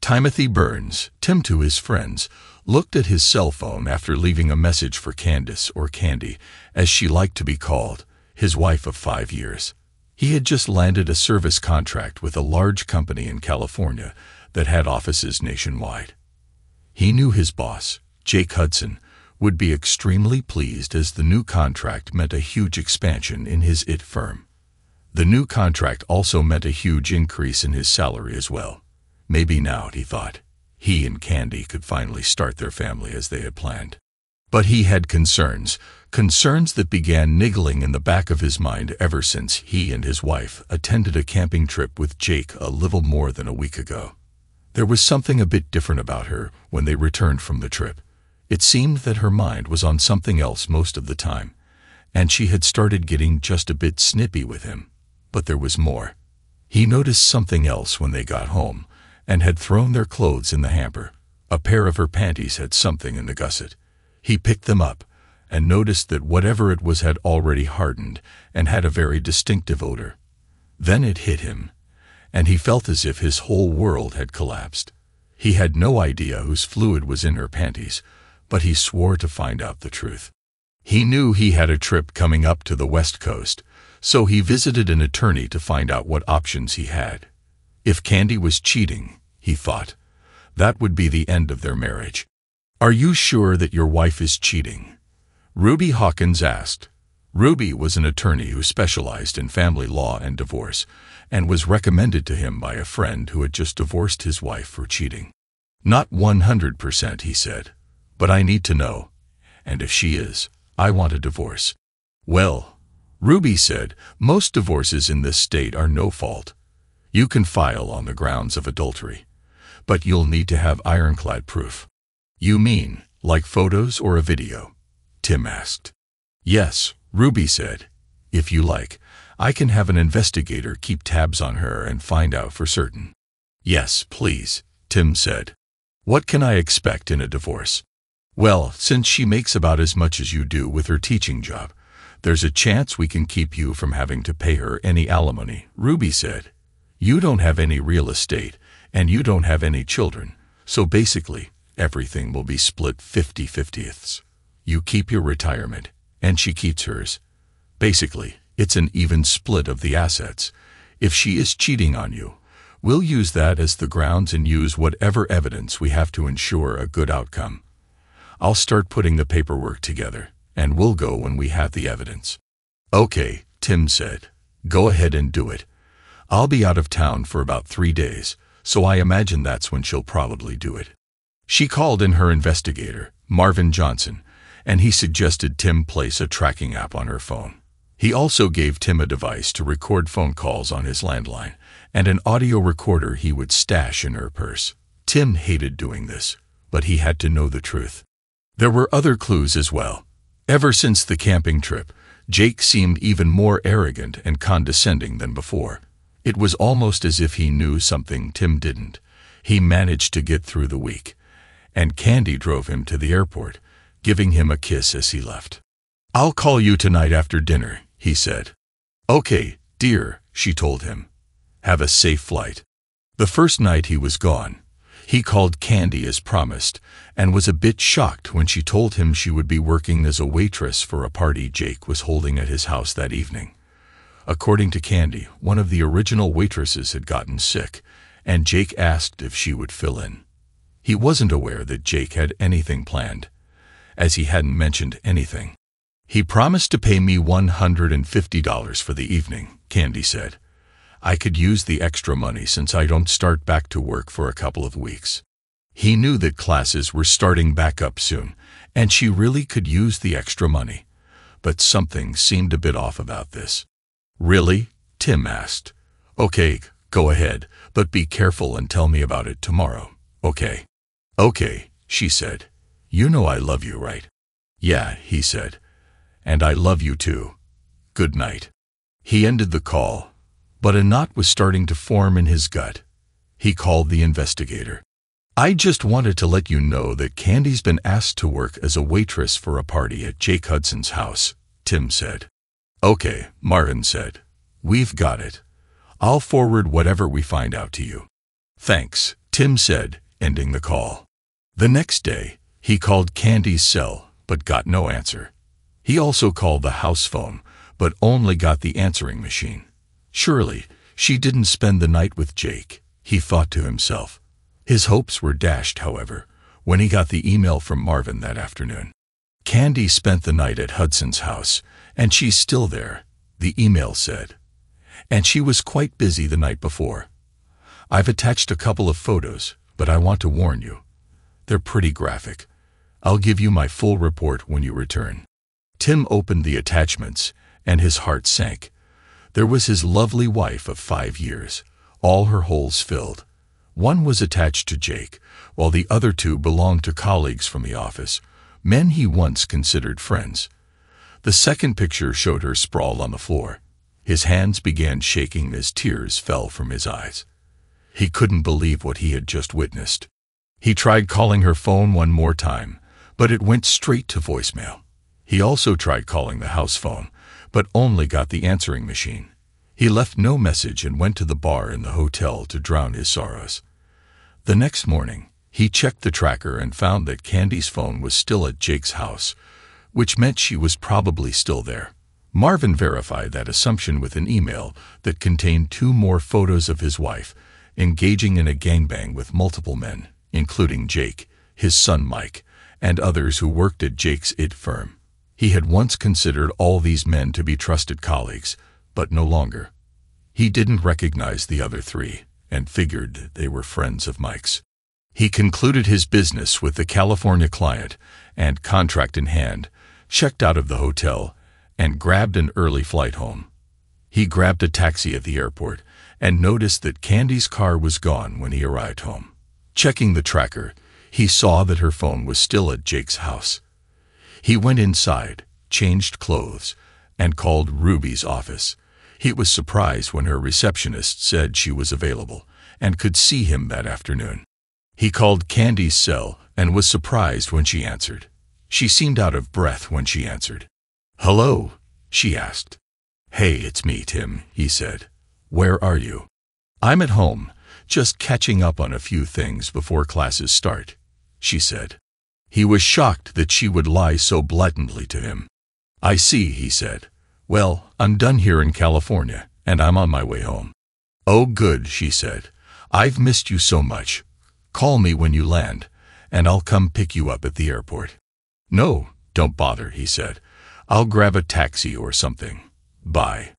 Timothy Burns, Tim to his friends, looked at his cell phone after leaving a message for Candace, or Candy, as she liked to be called, his wife of 5 years. He had just landed a service contract with a large company in California that had offices nationwide. He knew his boss, Jake Hudson, would be extremely pleased, as the new contract meant a huge expansion in his IT firm. The new contract also meant a huge increase in his salary as well. Maybe now, he thought, he and Candy could finally start their family as they had planned. But he had concerns that began niggling in the back of his mind ever since he and his wife attended a camping trip with Jake a little more than a week ago. There was something a bit different about her when they returned from the trip. It seemed that her mind was on something else most of the time, and she had started getting just a bit snippy with him. But there was more. He noticed something else when they got home and had thrown their clothes in the hamper. A pair of her panties had something in the gusset. He picked them up and noticed that whatever it was had already hardened and had a very distinctive odor. Then it hit him, and he felt as if his whole world had collapsed. He had no idea whose fluid was in her panties, but he swore to find out the truth. He knew he had a trip coming up to the West Coast, so he visited an attorney to find out what options he had. If Candy was cheating, he thought, that would be the end of their marriage. "Are you sure that your wife is cheating?" Ruby Hawkins asked. Ruby was an attorney who specialized in family law and divorce, and was recommended to him by a friend who had just divorced his wife for cheating. "Not 100%, he said, "but I need to know, and if she is, I want a divorce." "Well," Ruby said, "most divorces in this state are no fault. You can file on the grounds of adultery, but you'll need to have ironclad proof." "You mean, like photos or a video?" Tim asked. "Yes," Ruby said. "If you like, I can have an investigator keep tabs on her and find out for certain." "Yes, please," Tim said. "What can I expect in a divorce?" "Well, since she makes about as much as you do with her teaching job, there's a chance we can keep you from having to pay her any alimony," Ruby said. "You don't have any real estate, and you don't have any children, so basically, everything will be split 50-50ths. You keep your retirement, and she keeps hers. Basically, it's an even split of the assets. If she is cheating on you, we'll use that as the grounds and use whatever evidence we have to ensure a good outcome. I'll start putting the paperwork together, and we'll go when we have the evidence." "Okay," Tim said. "Go ahead and do it. I'll be out of town for about 3 days, so I imagine that's when she'll probably do it." She called in her investigator, Marvin Johnson, and he suggested Tim place a tracking app on her phone. He also gave Tim a device to record phone calls on his landline and an audio recorder he would stash in her purse. Tim hated doing this, but he had to know the truth. There were other clues as well. Ever since the camping trip, Jake seemed even more arrogant and condescending than before. It was almost as if he knew something Tim didn't. He managed to get through the week, and Candy drove him to the airport, giving him a kiss as he left. "I'll call you tonight after dinner," he said. "Okay, dear," she told him. "Have a safe flight." The first night he was gone, he called Candy as promised, and was a bit shocked when she told him she would be working as a waitress for a party Jake was holding at his house that evening. According to Candy, one of the original waitresses had gotten sick, and Jake asked if she would fill in. He wasn't aware that Jake had anything planned, as he hadn't mentioned anything. "He promised to pay me $150 for the evening," Candy said. "I could use the extra money since I don't start back to work for a couple of weeks." He knew that classes were starting back up soon, and she really could use the extra money, but something seemed a bit off about this. "Really?" Tim asked. "Okay, go ahead, but be careful and tell me about it tomorrow, okay?" "Okay," she said. "You know I love you, right?" "Yeah," he said. "And I love you too. Good night." He ended the call, but a knot was starting to form in his gut. He called the investigator. "I just wanted to let you know that Candy's been asked to work as a waitress for a party at Jake Hudson's house," Tim said. "Okay," Marvin said. "We've got it. I'll forward whatever we find out to you." "Thanks, Tim." Tim said, ending the call. The next day, he called Candy's cell, but got no answer. He also called the house phone, but only got the answering machine. Surely, she didn't spend the night with Jake, he thought to himself. His hopes were dashed, however, when he got the email from Marvin that afternoon. Candy spent the night at Hudson's house, and she's still there, the email said. And she was quite busy the night before. I've attached a couple of photos, but I want to warn you. They're pretty graphic. I'll give you my full report when you return. Tim opened the attachments, and his heart sank. There was his lovely wife of 5 years, all her holes filled. One was attached to Jake, while the other 2 belonged to colleagues from the office, men he once considered friends. The second picture showed her sprawled on the floor. His hands began shaking as tears fell from his eyes. He couldn't believe what he had just witnessed. He tried calling her phone one more time, but it went straight to voicemail. He also tried calling the house phone, but only got the answering machine. He left no message and went to the bar in the hotel to drown his sorrows. The next morning, he checked the tracker and found that Candy's phone was still at Jake's house, which meant she was probably still there. Marvin verified that assumption with an email that contained 2 more photos of his wife, engaging in a gangbang with multiple men, including Jake, his son Mike, and others who worked at Jake's IT firm. He had once considered all these men to be trusted colleagues, but no longer. He didn't recognize the other 3, and figured they were friends of Mike's. He concluded his business with the California client, and, contract in hand, checked out of the hotel and grabbed an early flight home. He grabbed a taxi at the airport and noticed that Candy's car was gone when he arrived home. Checking the tracker, he saw that her phone was still at Jake's house. He went inside, changed clothes, and called Ruby's office. He was surprised when her receptionist said she was available and could see him that afternoon. He called Candy's cell and was surprised when she answered. She seemed out of breath when she answered. "Hello?" she asked. "Hey, it's me, Tim," he said. "Where are you?" "I'm at home, just catching up on a few things before classes start," she said. He was shocked that she would lie so blatantly to him. "I see," he said. "Well, I'm done here in California, and I'm on my way home." "Oh, good," she said. "I've missed you so much. Call me when you land, and I'll come pick you up at the airport." "No, don't bother," he said. "I'll grab a taxi or something. Bye."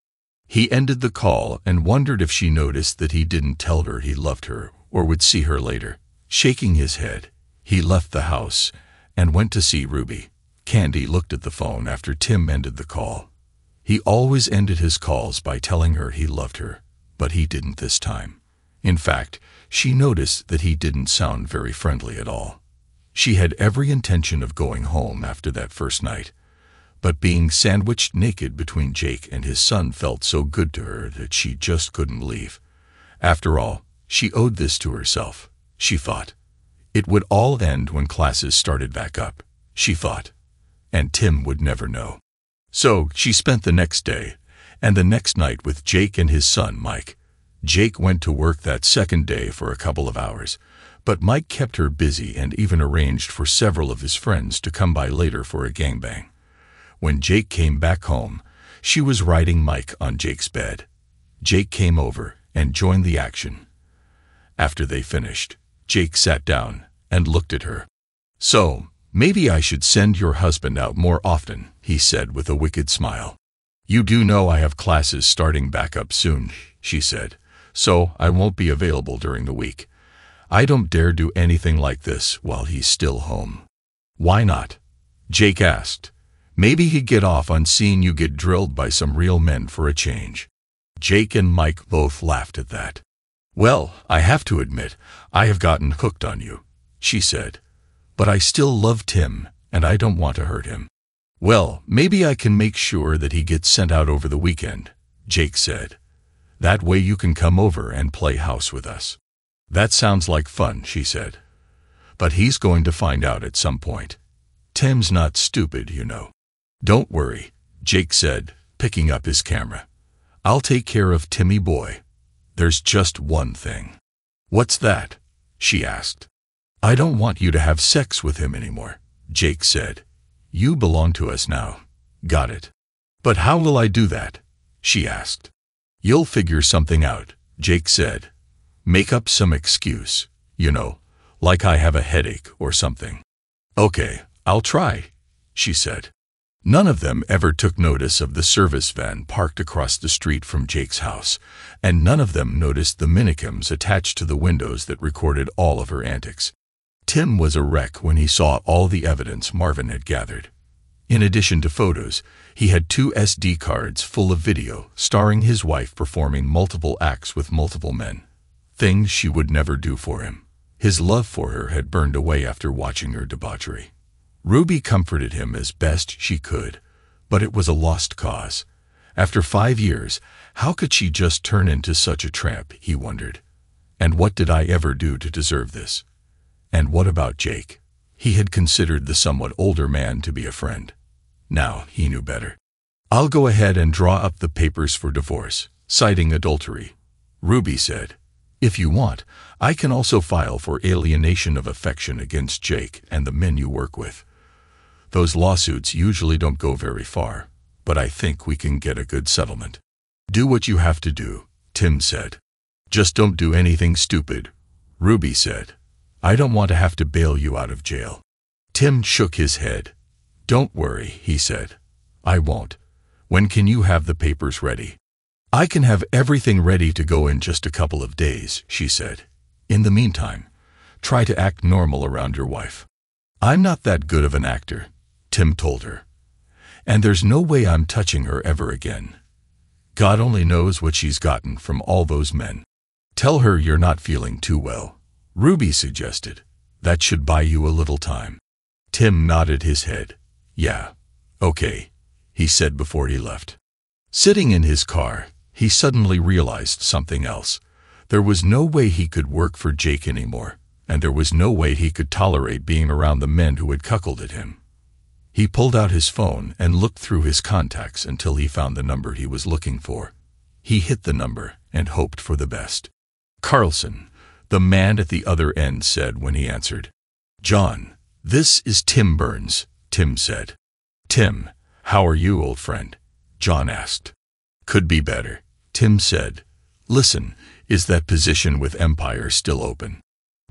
He ended the call and wondered if she noticed that he didn't tell her he loved her or would see her later. Shaking his head, he left the house and went to see Ruby. Candy looked at the phone after Tim ended the call. He always ended his calls by telling her he loved her, but he didn't this time. In fact, she noticed that he didn't sound very friendly at all. She had every intention of going home after that first night, but being sandwiched naked between Jake and his son felt so good to her that she just couldn't leave. After all, she owed this to herself, she thought. It would all end when classes started back up, she thought, and Tim would never know. So she spent the next day and the next night with Jake and his son Mike. Jake went to work that second day for a couple of hours, but Mike kept her busy and even arranged for several of his friends to come by later for a gangbang. When Jake came back home, she was riding Mike on Jake's bed. Jake came over and joined the action. After they finished, Jake sat down and looked at her. "So, maybe I should send your husband out more often," he said with a wicked smile. "You do know I have classes starting back up soon," she said, "so I won't be available during the week. I don't dare do anything like this while he's still home." "Why not?" Jake asked. "Maybe he'd get off on seeing you get drilled by some real men for a change." Jake and Mike both laughed at that. "Well, I have to admit, I have gotten hooked on you," she said. "But I still love Tim, and I don't want to hurt him." "Well, maybe I can make sure that he gets sent out over the weekend," Jake said. "That way you can come over and play house with us." "That sounds like fun," she said. "But he's going to find out at some point. Tim's not stupid, you know." "Don't worry," Jake said, picking up his camera. "I'll take care of Timmy boy. There's just one thing." "What's that?" she asked. I don't want you to have sex with him anymore, Jake said. You belong to us now. Got it. But how will I do that? She asked. You'll figure something out, Jake said. Make up some excuse, like I have a headache or something. Okay, I'll try, she said. None of them ever took notice of the service van parked across the street from Jake's house, and none of them noticed the minicams attached to the windows that recorded all of her antics. Tim was a wreck when he saw all the evidence Marvin had gathered. In addition to photos, he had 2 SD cards full of video starring his wife performing multiple acts with multiple men, things she would never do for him. His love for her had burned away after watching her debauchery. Ruby comforted him as best she could, but it was a lost cause. After 5 years, how could she just turn into such a tramp, he wondered. And what did I ever do to deserve this? And what about Jake? He had considered the somewhat older man to be a friend. Now he knew better. I'll go ahead and draw up the papers for divorce, citing adultery, Ruby said. If you want, I can also file for alienation of affection against Jake and the men you work with. Those lawsuits usually don't go very far, but I think we can get a good settlement. Do what you have to do, Tim said. Just don't do anything stupid, Ruby said. I don't want to have to bail you out of jail. Tim shook his head. Don't worry, he said. I won't. When can you have the papers ready? I can have everything ready to go in just a couple of days, she said. In the meantime, try to act normal around your wife. I'm not that good of an actor, Tim told her. And there's no way I'm touching her ever again. God only knows what she's gotten from all those men. Tell her you're not feeling too well, Ruby suggested. That should buy you a little time. Tim nodded his head. Yeah, okay, he said before he left. Sitting in his car, he suddenly realized something else. There was no way he could work for Jake anymore, and there was no way he could tolerate being around the men who had cuckolded him. He pulled out his phone and looked through his contacts until he found the number he was looking for. He hit the number and hoped for the best. Carlson, the man at the other end, said when he answered. John, this is Tim Burns, Tim said. Tim, how are you, old friend? John asked. Could be better, Tim said. Listen, is that position with Empire still open?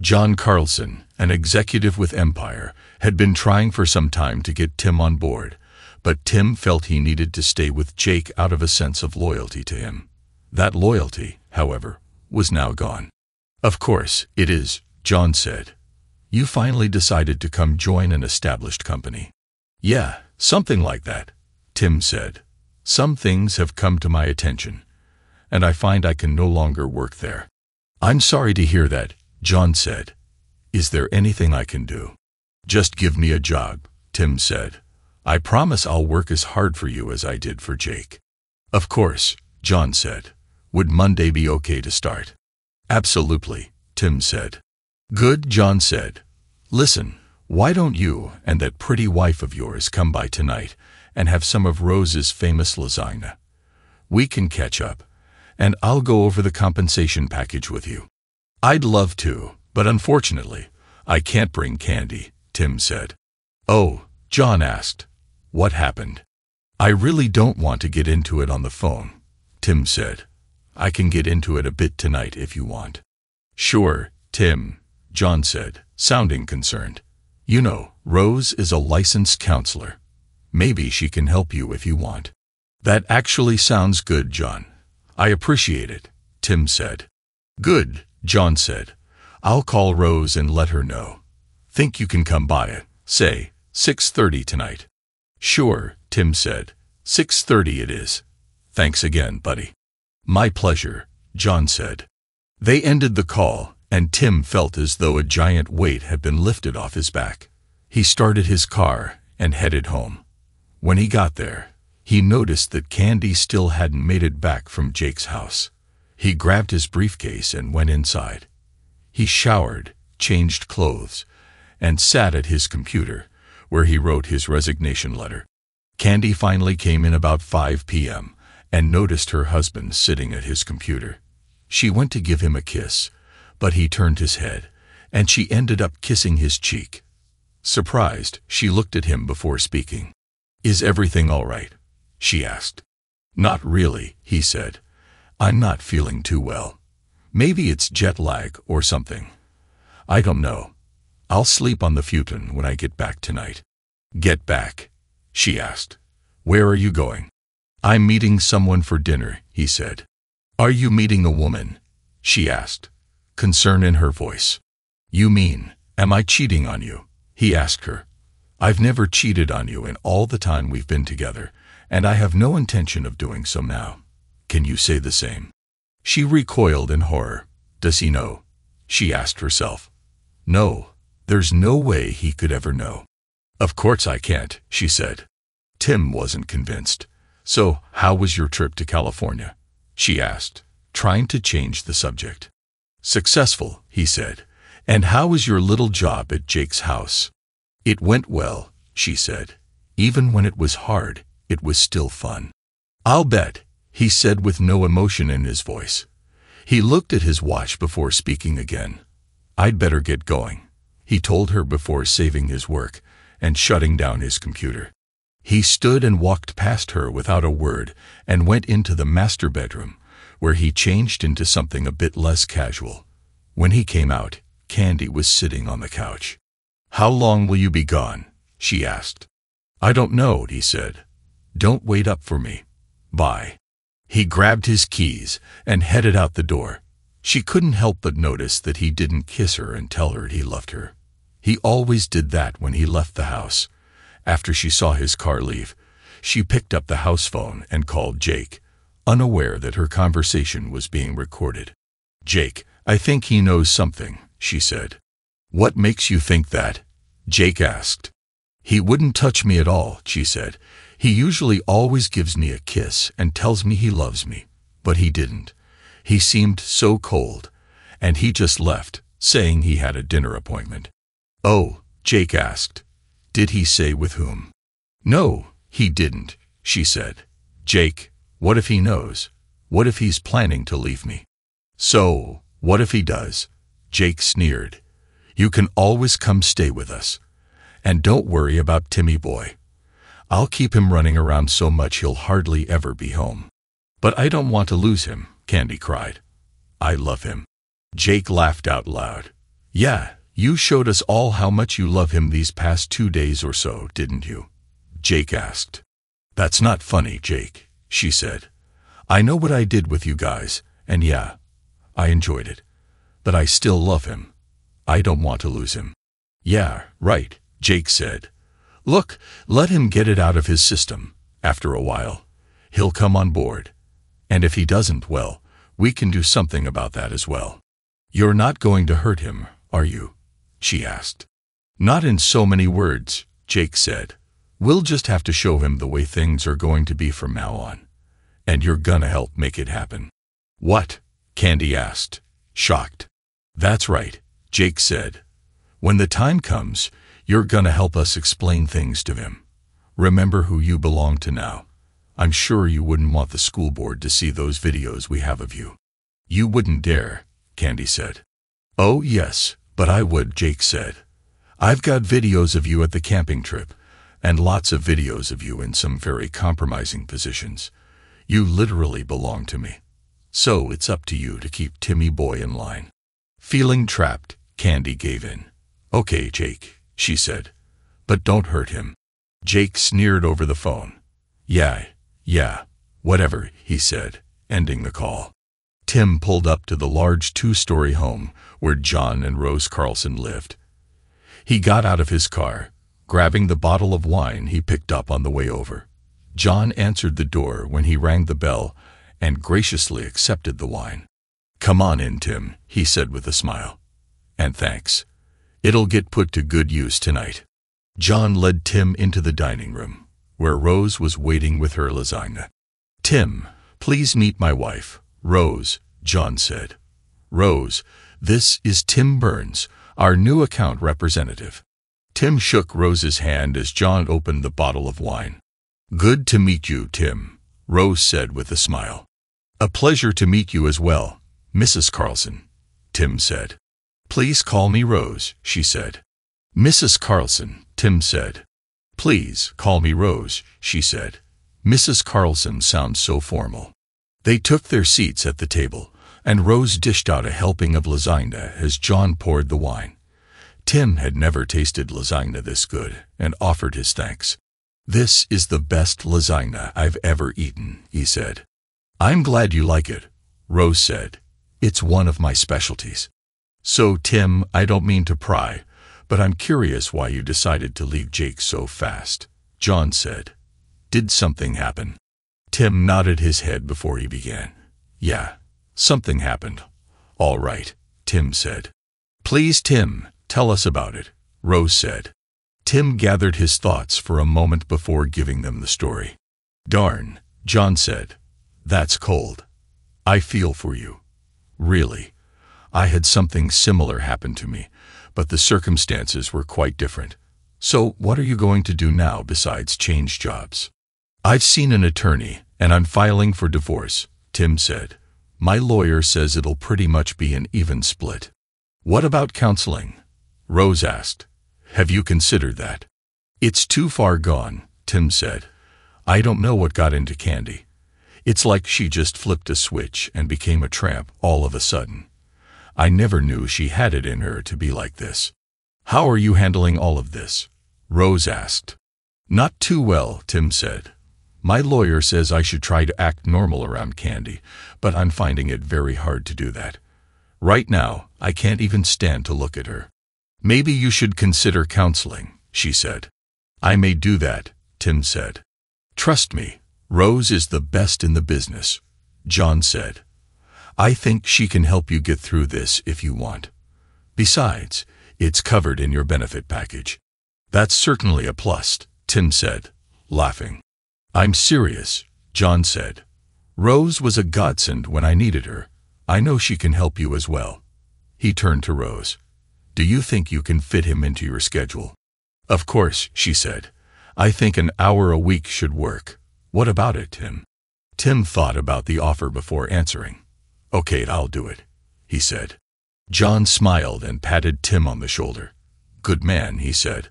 John Carlson, an executive with Empire, had been trying for some time to get Tim on board, but Tim felt he needed to stay with Jake out of a sense of loyalty to him. That loyalty, however, was now gone. Of course, it is, John said. You finally decided to come join an established company. Yeah, something like that, Tim said. Some things have come to my attention, and I find I can no longer work there. I'm sorry to hear that, John said. Is there anything I can do? Just give me a job, Tim said. I promise I'll work as hard for you as I did for Jake. Of course, John said. Would Monday be okay to start? Absolutely, Tim said. Good, John said. Listen, why don't you and that pretty wife of yours come by tonight and have some of Rose's famous lasagna? We can catch up, and I'll go over the compensation package with you. I'd love to, but unfortunately, I can't bring candy, Tim said. Oh, John asked. What happened? I really don't want to get into it on the phone, Tim said. I can get into it a bit tonight if you want. Sure, Tim, John said, sounding concerned. You know, Rose is a licensed counselor. Maybe she can help you if you want. That actually sounds good, John. I appreciate it, Tim said. Good, John said. I'll call Rose and let her know. Think you can come by at, say, 6:30 tonight? Sure, Tim said. 6:30 it is. Thanks again, buddy. My pleasure, John said. They ended the call, and Tim felt as though a giant weight had been lifted off his back. He started his car and headed home. When he got there, he noticed that Candy still hadn't made it back from Jake's house. He grabbed his briefcase and went inside. He showered, changed clothes, and sat at his computer, where he wrote his resignation letter. Candy finally came in about 5 p.m. and noticed her husband sitting at his computer. She went to give him a kiss, but he turned his head and she ended up kissing his cheek. Surprised, she looked at him before speaking. "Is everything all right?" she asked. "Not really," he said. "I'm not feeling too well. Maybe it's jet lag or something. I don't know. I'll sleep on the futon when I get back tonight." "Get back?" she asked. "Where are you going?" "I'm meeting someone for dinner," he said. "Are you meeting a woman?" she asked, concern in her voice. "You mean, am I cheating on you?" he asked her. "I've never cheated on you in all the time we've been together, and I have no intention of doing so now. Can you say the same?" She recoiled in horror. "Does he know?" she asked herself. "No, there's no way he could ever know." "Of course I can't," she said. Tim wasn't convinced. "So, how was your trip to California?" she asked, trying to change the subject. "Successful," he said. "And how was your little job at Jake's house?" "It went well," she said. "Even when it was hard, it was still fun." "I'll bet," he said with no emotion in his voice. He looked at his watch before speaking again. "I'd better get going," he told her before saving his work and shutting down his computer. He stood and walked past her without a word and went into the master bedroom, where he changed into something a bit less casual. When he came out, Candy was sitting on the couch. "How long will you be gone?" she asked. "I don't know," he said. "Don't wait up for me. Bye." He grabbed his keys and headed out the door. She couldn't help but notice that he didn't kiss her and tell her he loved her. He always did that when he left the house. After she saw his car leave, she picked up the house phone and called Jake, unaware that her conversation was being recorded. "Jake, I think he knows something," she said. "What makes you think that?" Jake asked. "He wouldn't touch me at all," she said. "He usually always gives me a kiss and tells me he loves me, but he didn't. He seemed so cold, and he just left, saying he had a dinner appointment." "Oh," Jake asked. "Did he say with whom?" "No, he didn't," she said. "Jake, what if he knows? What if he's planning to leave me?" "So, what if he does?" Jake sneered. "You can always come stay with us. And don't worry about Timmy boy. I'll keep him running around so much he'll hardly ever be home." "But I don't want to lose him," Candy cried. "I love him." Jake laughed out loud. "Yeah, you showed us all how much you love him these past 2 days or so, didn't you?" Jake asked. "That's not funny, Jake," she said. "I know what I did with you guys, and yeah, I enjoyed it. But I still love him. I don't want to lose him." "Yeah, right," Jake said. "Look, let him get it out of his system. After a while, he'll come on board. And if he doesn't, well, we can do something about that as well." "You're not going to hurt him, are you?" she asked. "Not in so many words," Jake said. "We'll just have to show him the way things are going to be from now on. And you're gonna help make it happen." "What?" Candy asked, shocked. "That's right," Jake said. "When the time comes, you're gonna help us explain things to him. Remember who you belong to now. I'm sure you wouldn't want the school board to see those videos we have of you." "You wouldn't dare," Candy said. "Oh yes, but I would," Jake said. "I've got videos of you at the camping trip, and lots of videos of you in some very compromising positions. You literally belong to me. So it's up to you to keep Timmy boy in line." Feeling trapped, Candy gave in. "Okay, Jake," she said, "but don't hurt him." Jake sneered over the phone. Yeah, whatever," he said, ending the call. Tim pulled up to the large 2-story home where John and Rose Carlson lived. He got out of his car, grabbing the bottle of wine he picked up on the way over. John answered the door when he rang the bell and graciously accepted the wine. "Come on in, Tim," he said with a smile. "And thanks. It'll get put to good use tonight." John led Tim into the dining room, where Rose was waiting with her lasagna. "Tim, please meet my wife, Rose," John said. "Rose, this is Tim Burns, our new account representative." Tim shook Rose's hand as John opened the bottle of wine. "Good to meet you, Tim," Rose said with a smile. "A pleasure to meet you as well, Mrs. Carlson," Tim said. Please call me Rose, she said. Mrs. Carlson, Tim said. Please call me Rose, she said. Mrs. Carlson sounds so formal. They took their seats at the table, and Rose dished out a helping of lasagna as John poured the wine. Tim had never tasted lasagna this good and offered his thanks. This is the best lasagna I've ever eaten, he said. I'm glad you like it, Rose said. It's one of my specialties. So, Tim, I don't mean to pry, but I'm curious why you decided to leave Jake so fast, John said. Did something happen? Tim nodded his head before he began. Yeah, something happened. All right, Tim said. Please, Tim, tell us about it, Rose said. Tim gathered his thoughts for a moment before giving them the story. Darn, John said. That's cold. I feel for you. Really. I had something similar happen to me, but the circumstances were quite different. So, what are you going to do now besides change jobs? I've seen an attorney, and I'm filing for divorce, Tim said. My lawyer says it'll pretty much be an even split. What about counseling? Rose asked. Have you considered that? It's too far gone, Tim said. I don't know what got into Candy. It's like she just flipped a switch and became a tramp all of a sudden. I never knew she had it in her to be like this. How are you handling all of this? Rose asked. Not too well, Tim said. My lawyer says I should try to act normal around Candy, but I'm finding it very hard to do that. Right now, I can't even stand to look at her. Maybe you should consider counseling, she said. I may do that, Tim said. Trust me, Rose is the best in the business, John said. I think she can help you get through this if you want. Besides, it's covered in your benefit package. That's certainly a plus, Tim said, laughing. I'm serious, John said. Rose was a godsend when I needed her. I know she can help you as well. He turned to Rose. Do you think you can fit him into your schedule? Of course, she said. I think an hour a week should work. What about it, Tim? Tim thought about the offer before answering. Okay, I'll do it, he said. John smiled and patted Tim on the shoulder. Good man, he said.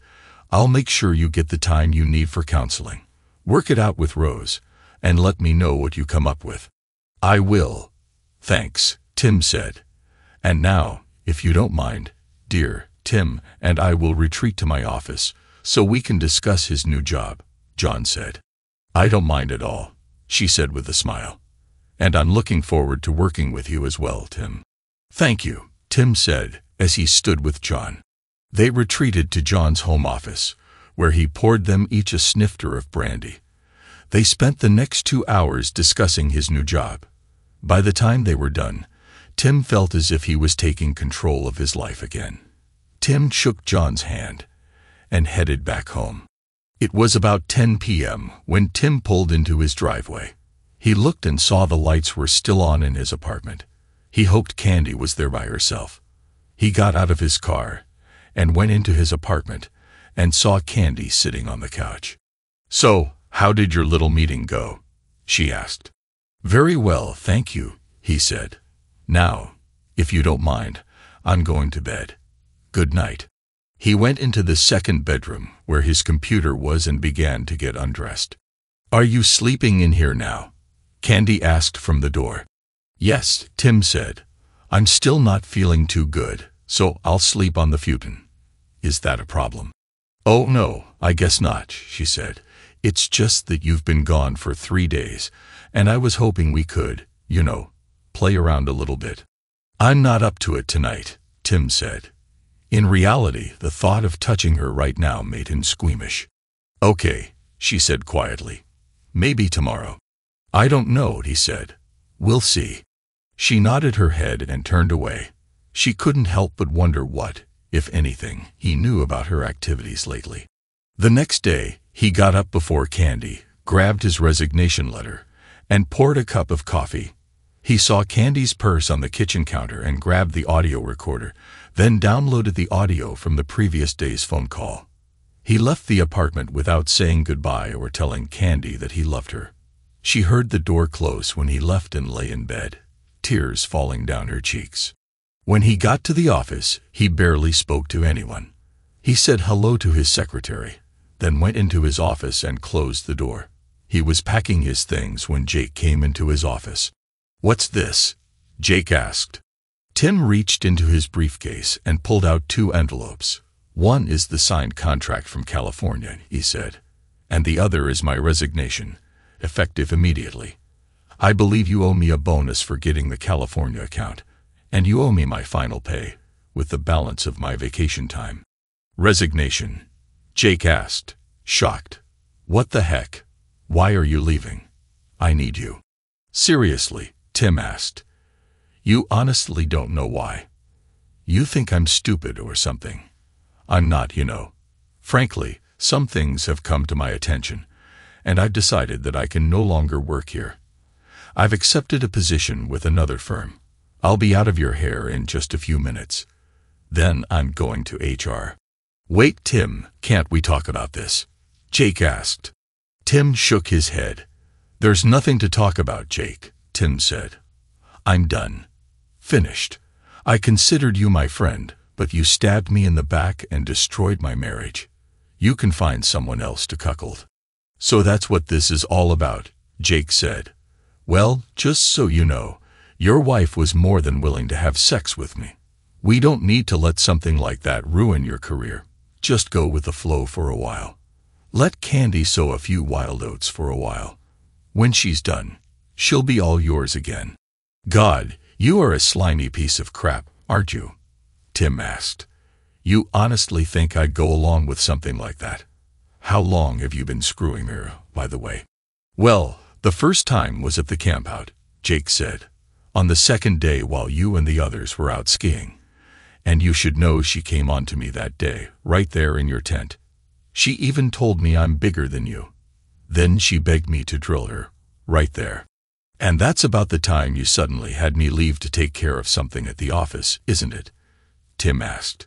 I'll make sure you get the time you need for counseling. Work it out with Rose, and let me know what you come up with. I will. Thanks, Tim said. And now, if you don't mind, dear Tim and I will retreat to my office so we can discuss his new job, John said. I don't mind at all, she said with a smile. And I'm looking forward to working with you as well, Tim. Thank you, Tim said as he stood with John. They retreated to John's home office, where he poured them each a snifter of brandy. They spent the next 2 hours discussing his new job. By the time they were done, Tim felt as if he was taking control of his life again. Tim shook John's hand and headed back home. It was about 10 p.m. when Tim pulled into his driveway. He looked and saw the lights were still on in his apartment. He hoped Candy was there by herself. He got out of his car and went into his apartment and saw Candy sitting on the couch. So, how did your little meeting go? She asked. Very well, thank you, he said. Now, if you don't mind, I'm going to bed. Good night. He went into the second bedroom where his computer was and began to get undressed. Are you sleeping in here now? Candy asked from the door. Yes, Tim said. I'm still not feeling too good, so I'll sleep on the futon. Is that a problem? Oh no, I guess not, she said. It's just that you've been gone for 3 days, and I was hoping we could, play around a little bit. I'm not up to it tonight, Tim said. In reality, the thought of touching her right now made him squeamish. Okay, she said quietly. Maybe tomorrow. I don't know, he said. We'll see. She nodded her head and turned away. She couldn't help but wonder what, if anything, he knew about her activities lately. The next day, he got up before Candy, grabbed his resignation letter, and poured a cup of coffee. He saw Candy's purse on the kitchen counter and grabbed the audio recorder, then downloaded the audio from the previous day's phone call. He left the apartment without saying goodbye or telling Candy that he loved her. She heard the door close when he left and lay in bed, tears falling down her cheeks. When he got to the office, he barely spoke to anyone. He said hello to his secretary, then went into his office and closed the door. He was packing his things when Jake came into his office. "What's this?" Jake asked. Tim reached into his briefcase and pulled out 2 envelopes. "One is the signed contract from California," he said, "and the other is my resignation, effective immediately. I believe you owe me a bonus for getting the California account, and you owe me my final pay, with the balance of my vacation time." "Resignation?" Jake asked, shocked. "What the heck? Why are you leaving? I need you." "Seriously?" Tim asked. "You honestly don't know why? You think I'm stupid or something. I'm not, you know. Frankly, some things have come to my attention, and I've decided that I can no longer work here. I've accepted a position with another firm. I'll be out of your hair in just a few minutes. Then I'm going to HR." "Wait, Tim, can't we talk about this?" Jake asked. Tim shook his head. "There's nothing to talk about, Jake," Tim said. "I'm done. Finished. I considered you my friend, but you stabbed me in the back and destroyed my marriage. You can find someone else to cuckold." "So that's what this is all about," Jake said. "Well, just so you know, your wife was more than willing to have sex with me. We don't need to let something like that ruin your career. Just go with the flow for a while. Let Candy sow a few wild oats for a while. When she's done, she'll be all yours again." "God, you are a slimy piece of crap, aren't you?" Tim asked. "You honestly think I'd go along with something like that? How long have you been screwing her, by the way?" "Well, the first time was at the campout," Jake said, "on the second day while you and the others were out skiing. And you should know she came on to me that day, right there in your tent. She even told me I'm bigger than you. Then she begged me to drill her, right there. And that's about the time you suddenly had me leave to take care of something at the office, isn't it?" Tim asked.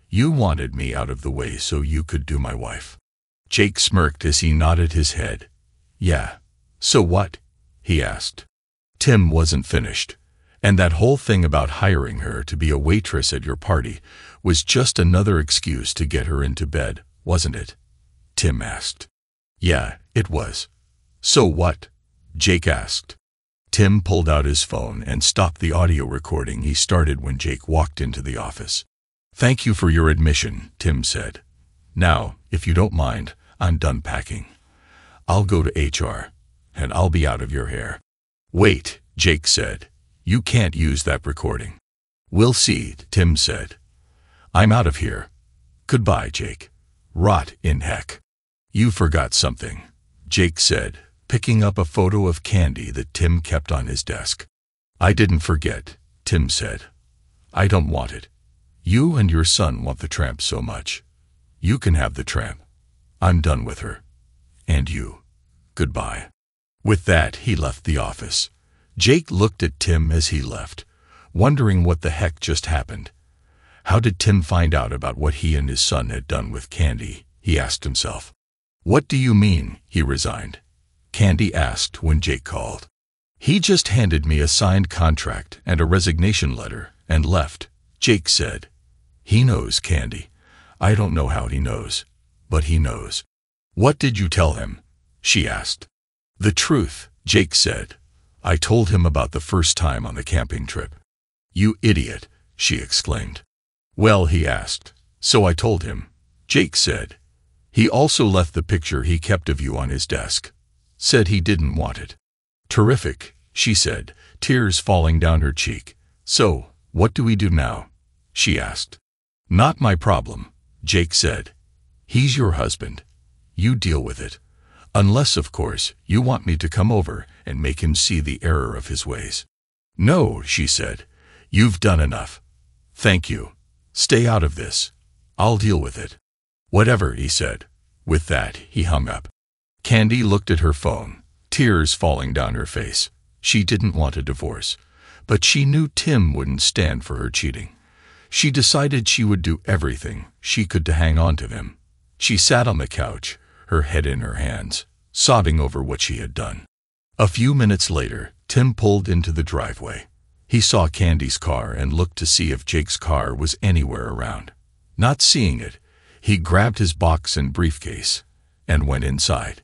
"You wanted me out of the way so you could do my wife." Jake smirked as he nodded his head. "Yeah. So what?" he asked. Tim wasn't finished. "And that whole thing about hiring her to be a waitress at your party was just another excuse to get her into bed, wasn't it?" Tim asked. "Yeah, it was." "So what?" Jake asked. Tim pulled out his phone and stopped the audio recording he started when Jake walked into the office. "Thank you for your admission," Tim said. "Now, if you don't mind, I'm done packing. I'll go to HR, and I'll be out of your hair." "Wait," Jake said. "You can't use that recording." "We'll see," Tim said. "I'm out of here. Goodbye, Jake." "Rot in heck." "You forgot something," Jake said, picking up a photo of Candy that Tim kept on his desk. "I didn't forget," Tim said. "I don't want it. You and your son want the tramp so much. You can have the tramp. I'm done with her. And you. Goodbye." With that, he left the office. Jake looked at Tim as he left, wondering what the heck just happened. How did Tim find out about what he and his son had done with Candy, he asked himself. "What do you mean, he resigned?" Candy asked when Jake called. "He just handed me a signed contract and a resignation letter and left," Jake said. "He knows, Candy. I don't know how he knows, but he knows." "What did you tell him?" she asked. "The truth," Jake said. "I told him about the first time on the camping trip." "You idiot," she exclaimed. "Well," he asked, "so I told him," Jake said. "He also left the picture he kept of you on his desk. Said he didn't want it." "Terrific," she said, tears falling down her cheek. "So, what do we do now?" she asked. "Not my problem," Jake said. "He's your husband. You deal with it. Unless, of course, you want me to come over and make him see the error of his ways." "No," she said. "You've done enough. Thank you. Stay out of this. I'll deal with it." "Whatever," he said. With that, he hung up. Candy looked at her phone, tears falling down her face. She didn't want a divorce, but she knew Tim wouldn't stand for her cheating. She decided she would do everything she could to hang on to him. She sat on the couch, her head in her hands, sobbing over what she had done. A few minutes later, Tim pulled into the driveway. He saw Candy's car and looked to see if Jake's car was anywhere around. Not seeing it, he grabbed his box and briefcase and went inside.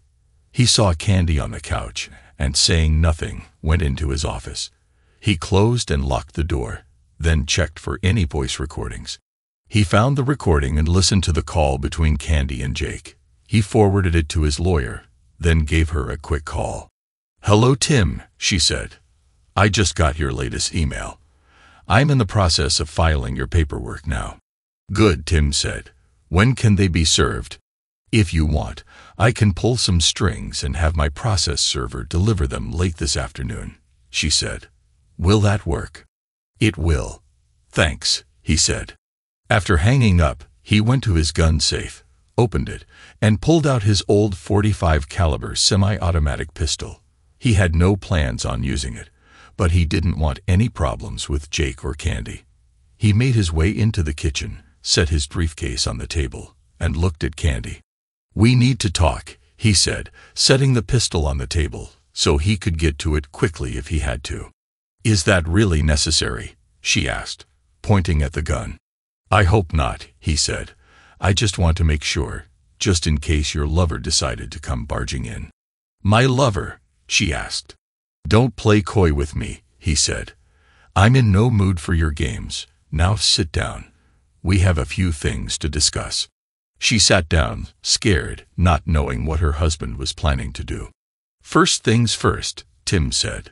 He saw Candy on the couch and, saying nothing, went into his office. He closed and locked the door, then checked for any voice recordings. He found the recording and listened to the call between Candy and Jake. He forwarded it to his lawyer, then gave her a quick call. "Hello, Tim," she said. "I just got your latest email. I'm in the process of filing your paperwork now." "Good," Tim said. "When can they be served?" "If you want, I can pull some strings and have my process server deliver them late this afternoon," she said. "Will that work?" "It will. Thanks," he said. After hanging up, he went to his gun safe, opened it, and pulled out his old .45 caliber semi-automatic pistol. He had no plans on using it, but he didn't want any problems with Jake or Candy. He made his way into the kitchen, set his briefcase on the table, and looked at Candy. "We need to talk," he said, setting the pistol on the table so he could get to it quickly if he had to. "Is that really necessary?" she asked, pointing at the gun. "I hope not," he said. "I just want to make sure, just in case your lover decided to come barging in." "My lover?" she asked. "Don't play coy with me," he said. "I'm in no mood for your games. Now sit down. We have a few things to discuss." She sat down, scared, not knowing what her husband was planning to do. "First things first," Tim said.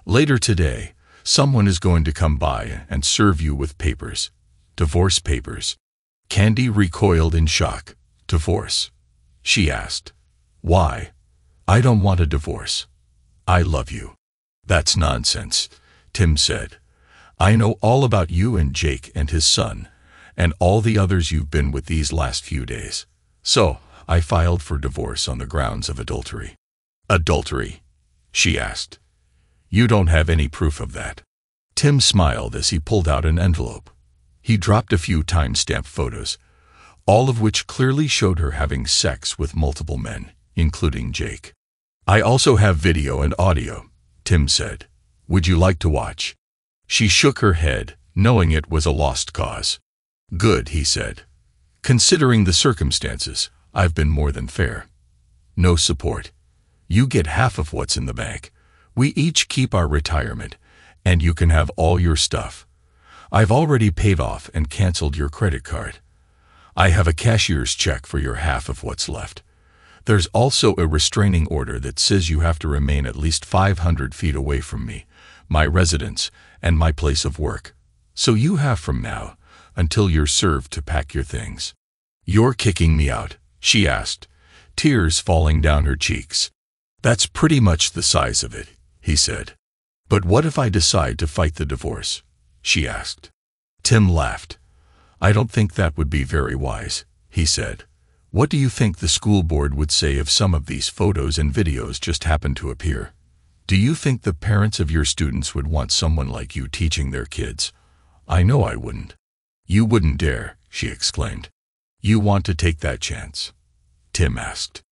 "Later today, someone is going to come by and serve you with papers. Divorce papers." Candy recoiled in shock. "Divorce?" she asked. "Why? I don't want a divorce. I love you." "That's nonsense," Tim said. "I know all about you and Jake and his son, and all the others you've been with these last few days. So, I filed for divorce on the grounds of adultery." "Adultery?" she asked. "You don't have any proof of that." Tim smiled as he pulled out an envelope. He dropped a few time-stamped photos, all of which clearly showed her having sex with multiple men, including Jake. "I also have video and audio," Tim said. "Would you like to watch?" She shook her head, knowing it was a lost cause. "Good," he said. "Considering the circumstances, I've been more than fair. No support. You get half of what's in the bank. We each keep our retirement, and you can have all your stuff. I've already paid off and canceled your credit card. I have a cashier's check for your half of what's left. There's also a restraining order that says you have to remain at least 500 feet away from me, my residence, and my place of work. So you have from now until you're served to pack your things." "You're kicking me out?" she asked, tears falling down her cheeks. "That's pretty much the size of it," he said. "But what if I decide to fight the divorce?" she asked. Tim laughed. "I don't think that would be very wise," he said. "What do you think the school board would say if some of these photos and videos just happened to appear? Do you think the parents of your students would want someone like you teaching their kids? I know I wouldn't." "You wouldn't dare," she exclaimed. "You want to take that chance?" Tim asked.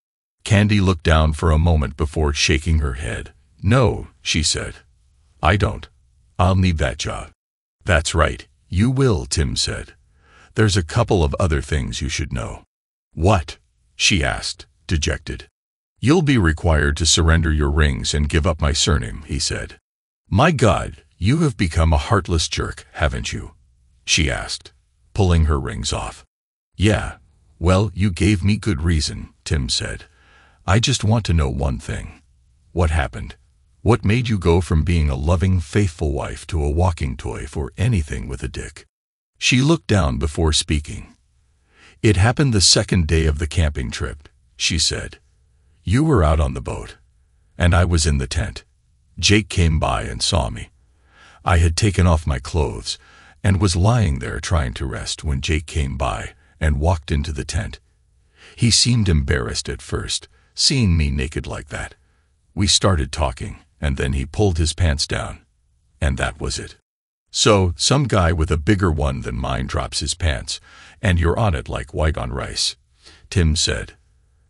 Candy looked down for a moment before shaking her head. "No," she said. "I don't. I'll need that job." "That's right, you will," Tim said. "There's a couple of other things you should know." "What?" she asked, dejected. "You'll be required to surrender your rings and give up my surname," he said. "My God, you have become a heartless jerk, haven't you?" she asked, pulling her rings off. "Yeah, well, you gave me good reason," Tim said. "I just want to know one thing. What happened? What made you go from being a loving, faithful wife to a walking toy for anything with a dick?" She looked down before speaking. "It happened the second day of the camping trip," she said. "You were out on the boat, and I was in the tent. Jake came by and saw me. I had taken off my clothes and was lying there trying to rest when Jake came by and walked into the tent. He seemed embarrassed at first, seeing me naked like that. We started talking, and then he pulled his pants down, and that was it. So, some guy with a bigger one than mine drops his pants, and you're on it like white on rice," Tim said.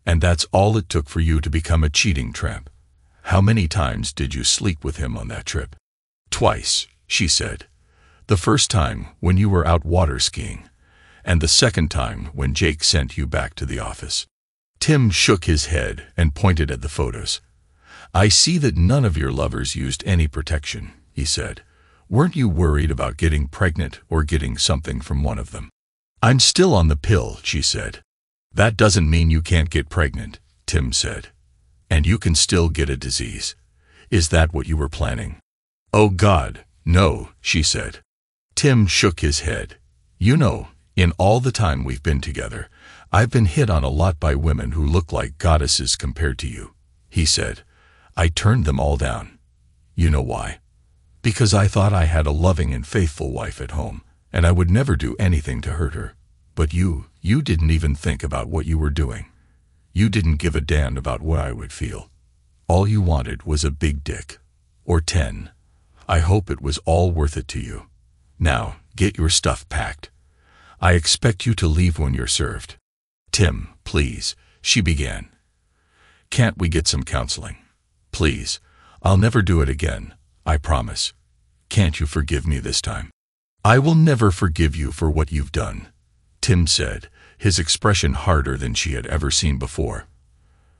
"And that's all it took for you to become a cheating tramp. How many times did you sleep with him on that trip?" "Twice," she said. The first time when you were out water skiing, and the second time when Jake sent you back to the office. Tim shook his head and pointed at the photos. I see that none of your lovers used any protection, he said. Weren't you worried about getting pregnant or getting something from one of them? I'm still on the pill, she said. That doesn't mean you can't get pregnant, Tim said. And you can still get a disease. Is that what you were planning? Oh God, no, she said. Tim shook his head. You know, in all the time we've been together, I've been hit on a lot by women who look like goddesses compared to you, he said. I turned them all down. You know why? Because I thought I had a loving and faithful wife at home, and I would never do anything to hurt her. But you didn't even think about what you were doing. You didn't give a damn about what I would feel. All you wanted was a big dick. Or 10. I hope it was all worth it to you. Now, get your stuff packed. I expect you to leave when you're served. Tim, please, she began. Can't we get some counseling? Please, I'll never do it again, I promise. Can't you forgive me this time? I will never forgive you for what you've done, Tim said, his expression harder than she had ever seen before.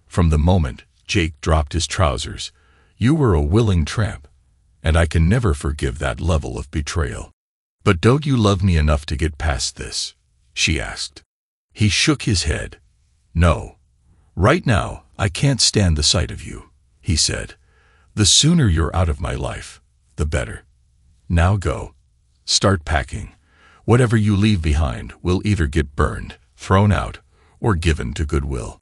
From the moment Jake dropped his trousers, you were a willing tramp, and I can never forgive that level of betrayal. But don't you love me enough to get past this? She asked. He shook his head. No. Right now, I can't stand the sight of you, he said. The sooner you're out of my life, the better. Now go. Start packing. Whatever you leave behind will either get burned, thrown out, or given to Goodwill.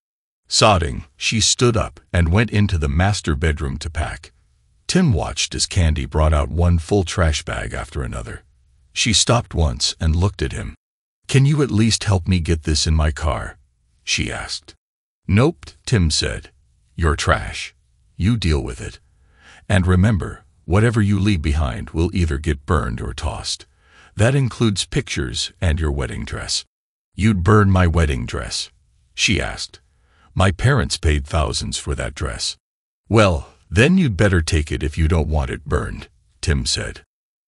Sobbing, she stood up and went into the master bedroom to pack. Tim watched as Candy brought out one full trash bag after another. She stopped once and looked at him. Can you at least help me get this in my car? She asked. Nope, Tim said. You're trash. You deal with it. And remember, whatever you leave behind will either get burned or tossed. That includes pictures and your wedding dress. You'd burn my wedding dress? She asked. My parents paid thousands for that dress. Well, then you'd better take it if you don't want it burned, Tim said.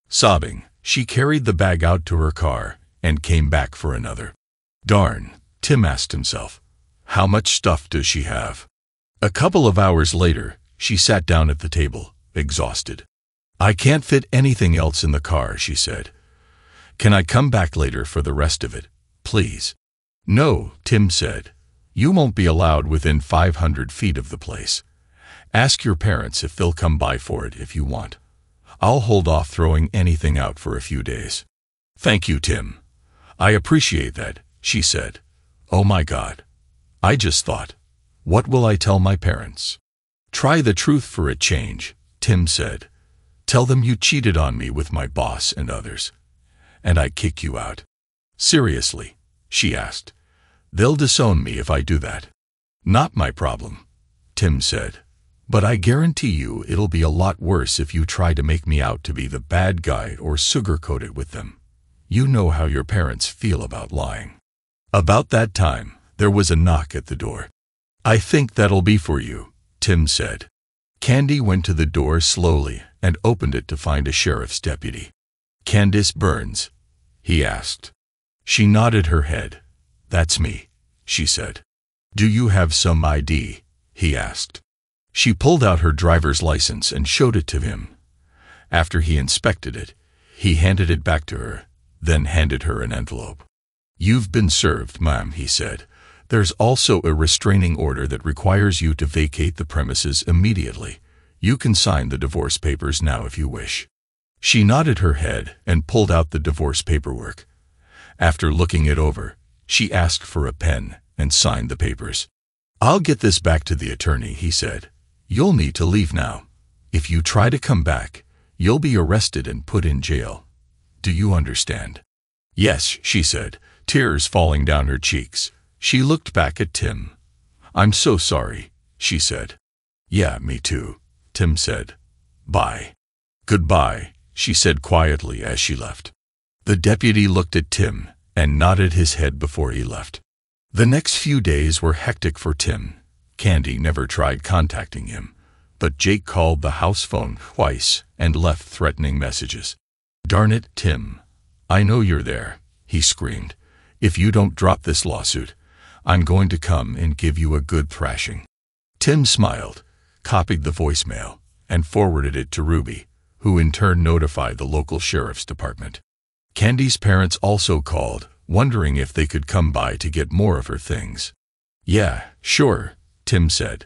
Sobbing, she carried the bag out to her car and came back for another. Darn, Tim asked himself. How much stuff does she have? A couple of hours later, she sat down at the table, exhausted. I can't fit anything else in the car, she said. Can I come back later for the rest of it, please? No, Tim said. You won't be allowed within 500 feet of the place. Ask your parents if they'll come by for it if you want. I'll hold off throwing anything out for a few days. Thank you, Tim. I appreciate that, she said. Oh my God. I just thought, what will I tell my parents? Try the truth for a change, Tim said. Tell them you cheated on me with my boss and others. And I kick you out. Seriously, she asked. They'll disown me if I do that. Not my problem, Tim said. But I guarantee you it'll be a lot worse if you try to make me out to be the bad guy or sugarcoat it with them. You know how your parents feel about lying. About that time, there was a knock at the door. I think that'll be for you, Tim said. Candy went to the door slowly and opened it to find a sheriff's deputy. Candace Burns? He asked. She nodded her head. That's me, she said. Do you have some ID? He asked. She pulled out her driver's license and showed it to him. After he inspected it, he handed it back to her, then handed her an envelope. You've been served, ma'am, he said. There's also a restraining order that requires you to vacate the premises immediately. You can sign the divorce papers now if you wish. She nodded her head and pulled out the divorce paperwork. After looking it over, she asked for a pen and signed the papers. I'll get this back to the attorney, he said. You'll need to leave now. If you try to come back, you'll be arrested and put in jail. Do you understand? Yes, she said, tears falling down her cheeks. She looked back at Tim. I'm so sorry, she said. Yeah, me too, Tim said. Bye. Goodbye, she said quietly as she left. The deputy looked at Tim and nodded his head before he left. The next few days were hectic for Tim. Candy never tried contacting him, but Jake called the house phone twice and left threatening messages. "Darn it, Tim. I know you're there," he screamed. "If you don't drop this lawsuit, I'm going to come and give you a good thrashing." Tim smiled, copied the voicemail, and forwarded it to Ruby, who in turn notified the local sheriff's department. Candy's parents also called, wondering if they could come by to get more of her things. "Yeah, sure," Tim said.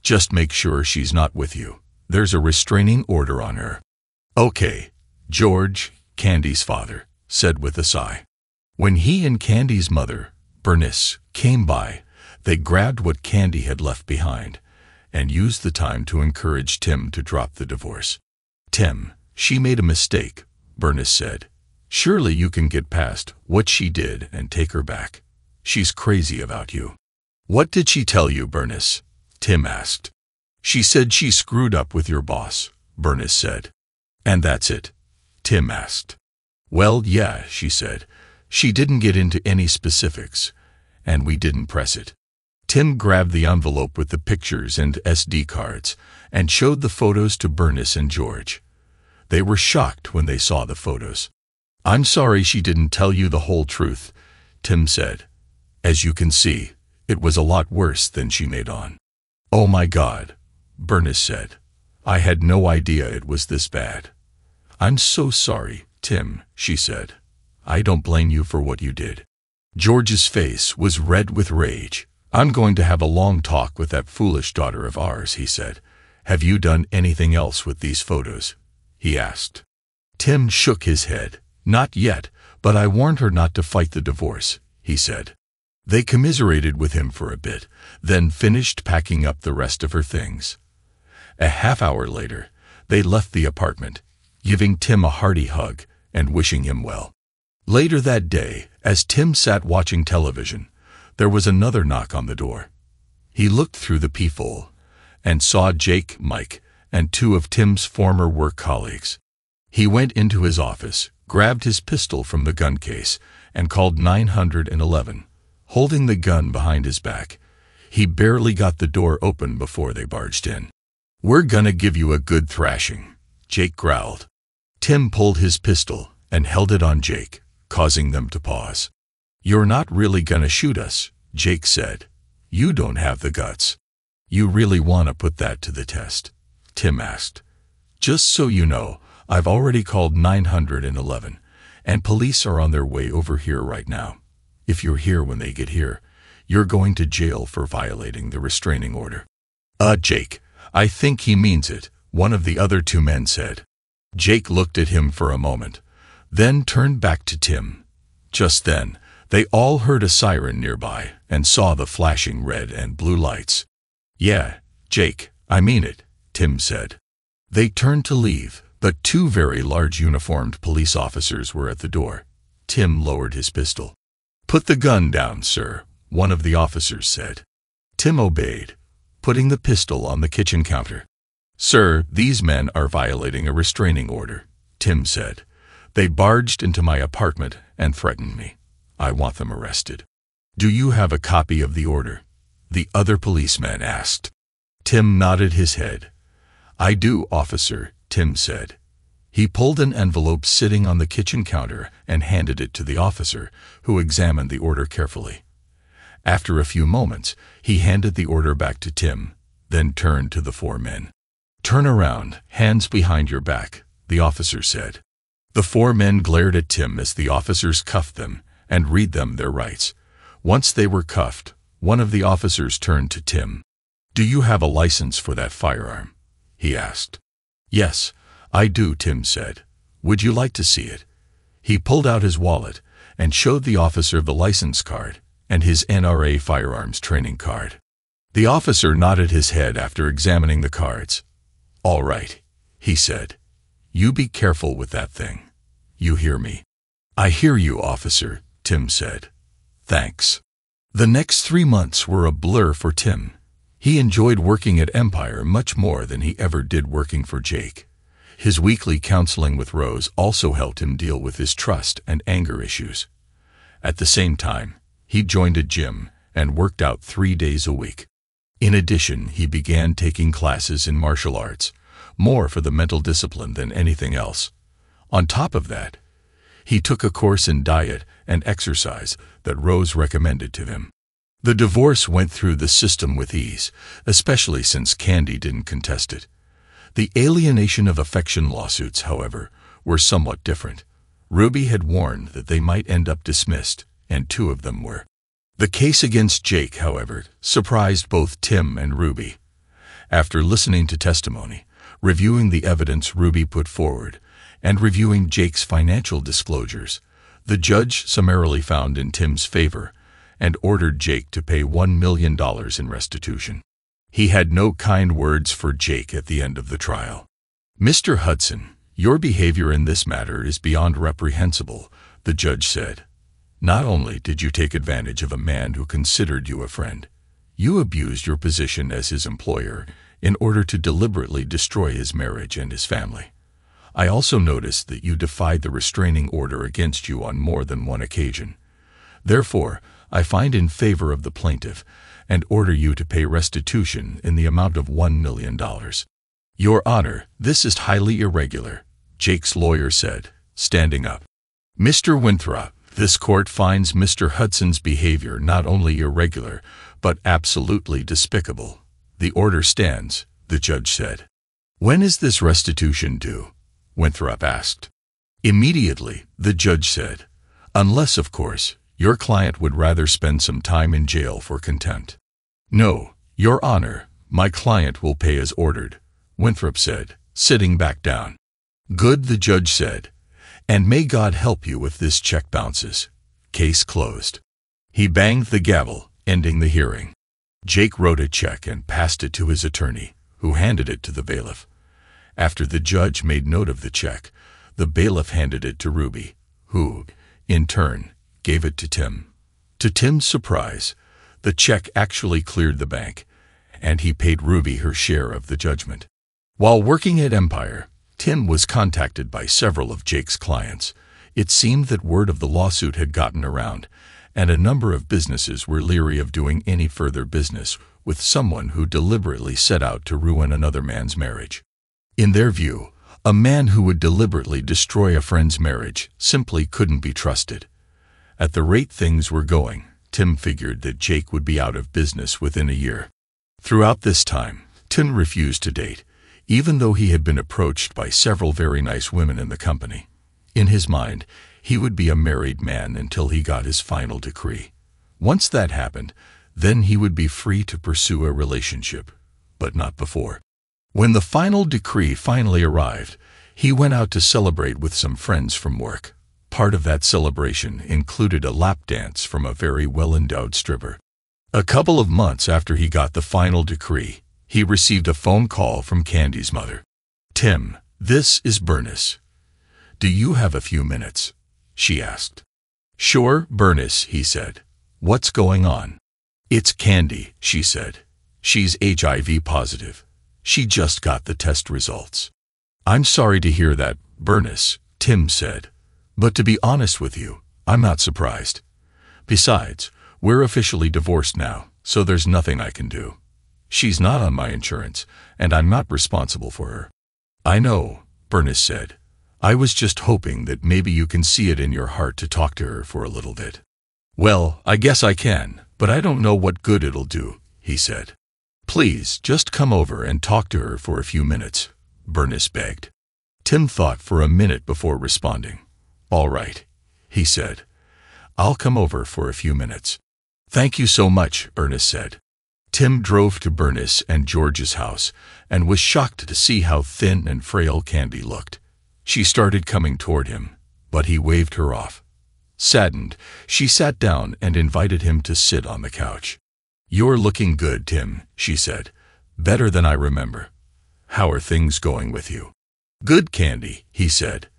"Just make sure she's not with you. There's a restraining order on her." "Okay," George, Candy's father, said with a sigh. When he and Candy's mother, Bernice, came by, they grabbed what Candy had left behind and used the time to encourage Tim to drop the divorce. "Tim, she made a mistake," Bernice said. "Surely you can get past what she did and take her back. She's crazy about you." "What did she tell you, Bernice?" Tim asked. "She said she screwed up with your boss," Bernice said. "And that's it?" Tim asked. "Well, yeah," she said. "She didn't get into any specifics, and we didn't press it." Tim grabbed the envelope with the pictures and SD cards and showed the photos to Bernice and George. They were shocked when they saw the photos. "I'm sorry she didn't tell you the whole truth," Tim said. "As you can see, it was a lot worse than she made on." "Oh my God," Bernice said. "I had no idea it was this bad." "I'm so sorry, Tim," she said. "I don't blame you for what you did." George's face was red with rage. "I'm going to have a long talk with that foolish daughter of ours," he said. "Have you done anything else with these photos?" he asked. Tim shook his head. "Not yet, but I warned her not to fight the divorce," he said. They commiserated with him for a bit, then finished packing up the rest of her things. A half-hour later, they left the apartment, giving Tim a hearty hug and wishing him well. Later that day, as Tim sat watching television, there was another knock on the door. He looked through the peephole and saw Jake, Mike, and two of Tim's former work colleagues. He went into his office, grabbed his pistol from the gun case, and called 911, holding the gun behind his back. He barely got the door open before they barged in. "We're gonna give you a good thrashing," Jake growled. Tim pulled his pistol and held it on Jake, causing them to pause. "You're not really gonna shoot us," Jake said. "You don't have the guts." "You really want to put that to the test?" Tim asked. "Just so you know, I've already called 911, and police are on their way over here right now. If you're here when they get here, you're going to jail for violating the restraining order." Jake, I think he means it," one of the other two men said. Jake looked at him for a moment, then turned back to Tim. Just then, they all heard a siren nearby and saw the flashing red and blue lights. "Yeah, Jake, I mean it," Tim said. They turned to leave, but two very large uniformed police officers were at the door. Tim lowered his pistol. "Put the gun down, sir," one of the officers said. Tim obeyed, putting the pistol on the kitchen counter. "Sir, these men are violating a restraining order," Tim said. "They barged into my apartment and threatened me. I want them arrested." "Do you have a copy of the order?" the other policeman asked. Tim nodded his head. "I do, officer," Tim said. He pulled an envelope sitting on the kitchen counter and handed it to the officer, who examined the order carefully. After a few moments, he handed the order back to Tim, then turned to the four men. "Turn around, hands behind your back," the officer said. The four men glared at Tim as the officers cuffed them and read them their rights. Once they were cuffed, one of the officers turned to Tim. "Do you have a license for that firearm?" he asked. "Yes, I do," Tim said. "Would you like to see it?" He pulled out his wallet and showed the officer the license card and his NRA firearms training card. The officer nodded his head after examining the cards. "All right," he said. "You be careful with that thing. You hear me?" "I hear you, officer," Tim said. "Thanks." The next 3 months were a blur for Tim. He enjoyed working at Empire much more than he ever did working for Jake. His weekly counseling with Rose also helped him deal with his trust and anger issues. At the same time, he joined a gym and worked out 3 days a week. In addition, he began taking classes in martial arts, more for the mental discipline than anything else. On top of that, he took a course in diet and exercise that Rose recommended to him. The divorce went through the system with ease, especially since Candy didn't contest it. The alienation of affection lawsuits, however, were somewhat different. Ruby had warned that they might end up dismissed, and 2 of them were. The case against Jake, however, surprised both Tim and Ruby. After listening to testimony, reviewing the evidence Ruby put forward, and reviewing Jake's financial disclosures, the judge summarily found in Tim's favor and ordered Jake to pay $1 million in restitution. He had no kind words for Jake at the end of the trial. "Mr. Hudson, your behavior in this matter is beyond reprehensible," the judge said. "Not only did you take advantage of a man who considered you a friend, you abused your position as his employer in order to deliberately destroy his marriage and his family. I also noticed that you defied the restraining order against you on more than one occasion. Therefore, I find in favor of the plaintiff and order you to pay restitution in the amount of $1 million. "Your Honor, this is highly irregular," Jake's lawyer said, standing up. "Mr. Winthrop, this court finds Mr. Hudson's behavior not only irregular, but absolutely despicable. The order stands," the judge said. "When is this restitution due?" Winthrop asked. "Immediately," the judge said, "unless, of course, your client would rather spend some time in jail for contempt." "No, Your Honor, my client will pay as ordered," Winthrop said, sitting back down. "Good," the judge said, "and may God help you if this check bounces. Case closed." He banged the gavel, ending the hearing. Jake wrote a check and passed it to his attorney, who handed it to the bailiff. After the judge made note of the check, the bailiff handed it to Ruby, who, in turn, gave it to Tim. To Tim's surprise, the check actually cleared the bank, and he paid Ruby her share of the judgment. While working at Empire, Tim was contacted by several of Jake's clients. It seemed that word of the lawsuit had gotten around, and a number of businesses were leery of doing any further business with someone who deliberately set out to ruin another man's marriage. In their view, a man who would deliberately destroy a friend's marriage simply couldn't be trusted. At the rate things were going, Tim figured that Jake would be out of business within a year. Throughout this time, Tim refused to date, even though he had been approached by several very nice women in the company. In his mind, he would be a married man until he got his final decree. Once that happened, then he would be free to pursue a relationship, but not before. When the final decree finally arrived, he went out to celebrate with some friends from work. Part of that celebration included a lap dance from a very well-endowed stripper. A couple of months after he got the final decree, he received a phone call from Candy's mother. "Tim, this is Bernice. Do you have a few minutes?" she asked. "Sure, Bernice," he said. "What's going on?" "It's Candy," she said. "She's HIV positive. She just got the test results." "I'm sorry to hear that, Bernice," Tim said. "But to be honest with you, I'm not surprised. Besides, we're officially divorced now, so there's nothing I can do. She's not on my insurance, and I'm not responsible for her." "I know," Bernice said. "I was just hoping that maybe you can see it in your heart to talk to her for a little bit." "Well, I guess I can, but I don't know what good it'll do," he said. "Please, just come over and talk to her for a few minutes," Bernice begged. Tim thought for a minute before responding. "All right," he said. "I'll come over for a few minutes." "Thank you so much," Bernice said. Tim drove to Bernice and George's house and was shocked to see how thin and frail Candy looked. She started coming toward him, but he waved her off. Saddened, she sat down and invited him to sit on the couch. "You're looking good, Tim," she said. "Better than I remember. How are things going with you?" "Good, Candy," he said.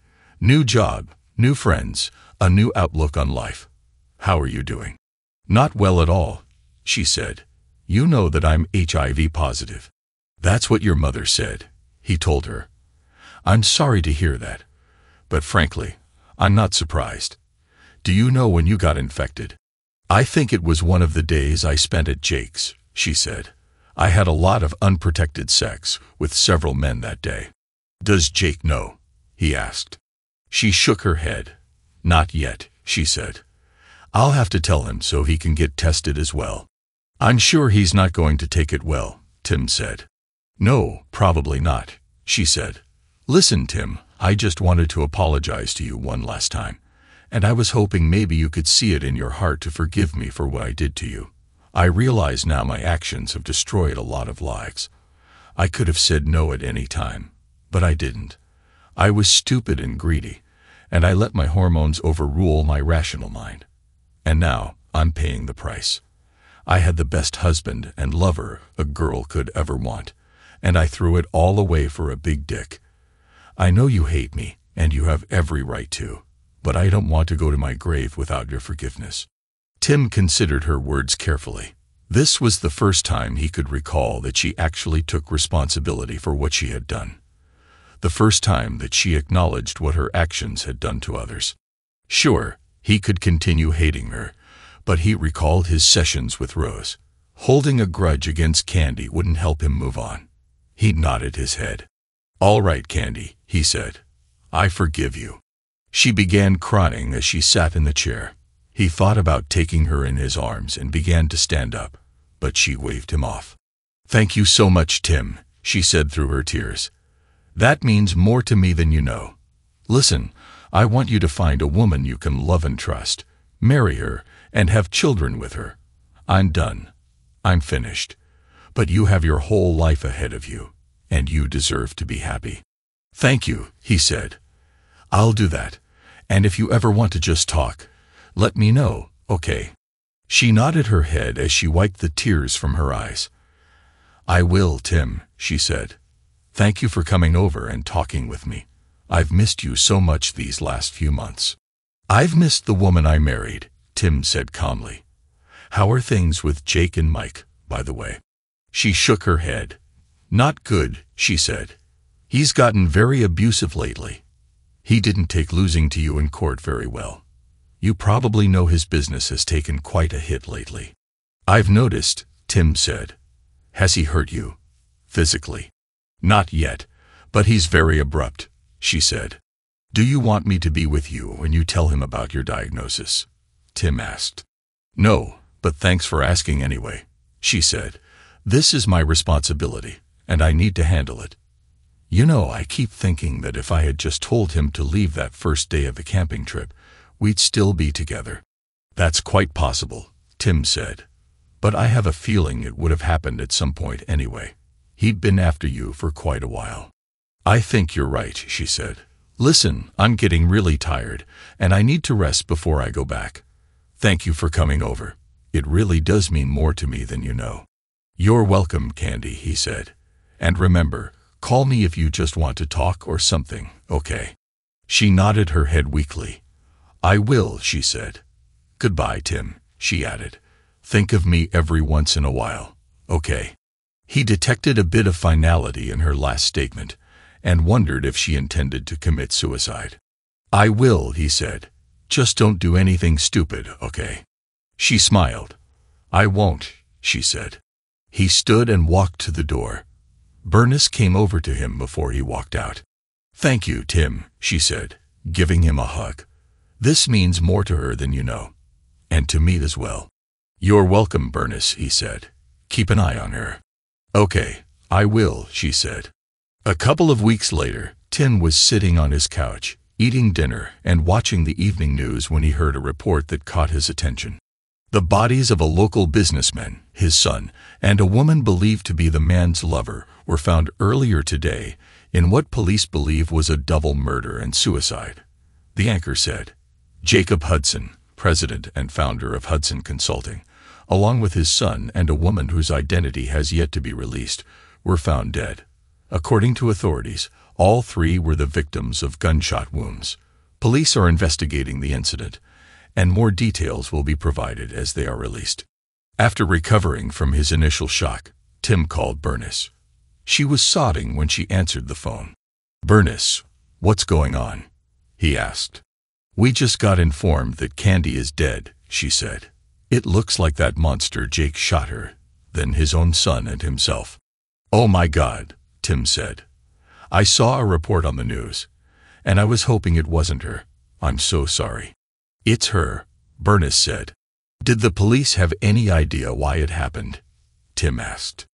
"New job, new friends, a new outlook on life. How are you doing?" "Not well at all," she said. "You know that I'm HIV positive." "That's what your mother said," he told her. "I'm sorry to hear that, but frankly, I'm not surprised. Do you know when you got infected?" "I think it was one of the days I spent at Jake's," she said. "I had a lot of unprotected sex with several men that day." "Does Jake know?" he asked. She shook her head. Not yet, she said. I'll have to tell him so he can get tested as well. I'm sure he's not going to take it well, Tim said. No, probably not, she said. Listen, Tim, I just wanted to apologize to you one last time, and I was hoping maybe you could see it in your heart to forgive me for what I did to you. I realize now my actions have destroyed a lot of lives. I could have said no at any time, but I didn't. I was stupid and greedy, and I let my hormones overrule my rational mind. And now I'm paying the price. I had the best husband and lover a girl could ever want, and I threw it all away for a big dick. I know you hate me, and you have every right to, but I don't want to go to my grave without your forgiveness. Tim considered her words carefully. This was the first time he could recall that she actually took responsibility for what she had done. The first time that she acknowledged what her actions had done to others. Sure, he could continue hating her, but he recalled his sessions with Rose. Holding a grudge against Candy wouldn't help him move on. He nodded his head. All right, Candy, he said. I forgive you. She began crying as she sat in the chair. He thought about taking her in his arms and began to stand up, but she waved him off. Thank you so much, Tim, she said through her tears. That means more to me than you know. Listen, I want you to find a woman you can love and trust, marry her, and have children with her. I'm done. I'm finished. But you have your whole life ahead of you, and you deserve to be happy. Thank you, he said. I'll do that, and if you ever want to just talk, let me know, okay? She nodded her head as she wiped the tears from her eyes. I will, Tim, she said. Thank you for coming over and talking with me. I've missed you so much these last few months. I've missed the woman I married, Tim said calmly. How are things with Jake and Mike, by the way? She shook her head. Not good, she said. He's gotten very abusive lately. He didn't take losing to you in court very well. You probably know his business has taken quite a hit lately. I've noticed, Tim said. Has he hurt you? Physically? Not yet, but he's very abrupt, she said. Do you want me to be with you when you tell him about your diagnosis? Tim asked. No, but thanks for asking anyway, she said. This is my responsibility, and I need to handle it. You know, I keep thinking that if I had just told him to leave that first day of the camping trip, we'd still be together. That's quite possible, Tim said. But I have a feeling it would have happened at some point anyway. He'd been after you for quite a while. I think you're right, she said. Listen, I'm getting really tired, and I need to rest before I go back. Thank you for coming over. It really does mean more to me than you know. You're welcome, Candy, he said. And remember, call me if you just want to talk or something, okay? She nodded her head weakly. I will, she said. Goodbye, Tim, she added. Think of me every once in a while, okay? He detected a bit of finality in her last statement, and wondered if she intended to commit suicide. I will, he said. Just don't do anything stupid, okay? She smiled. I won't, she said. He stood and walked to the door. Bernice came over to him before he walked out. Thank you, Tim, she said, giving him a hug. This means more to her than you know, and to me as well. You're welcome, Bernice, he said. Keep an eye on her. Okay, I will, she said. A couple of weeks later, Tim was sitting on his couch, eating dinner and watching the evening news when he heard a report that caught his attention. The bodies of a local businessman, his son, and a woman believed to be the man's lover were found earlier today in what police believe was a double murder and suicide. The anchor said. Jacob Hudson, president and founder of Hudson Consulting, along with his son and a woman whose identity has yet to be released, were found dead. According to authorities, all three were the victims of gunshot wounds. Police are investigating the incident, and more details will be provided as they are released. After recovering from his initial shock, Tim called Bernice. She was sobbing when she answered the phone. Bernice, what's going on? He asked. We just got informed that Candy is dead, she said. It looks like that monster Jake shot her, then his own son and himself. Oh my God, Tim said. I saw a report on the news, and I was hoping it wasn't her. I'm so sorry." "It's her," Bernice said. "Did the police have any idea why it happened?" Tim asked.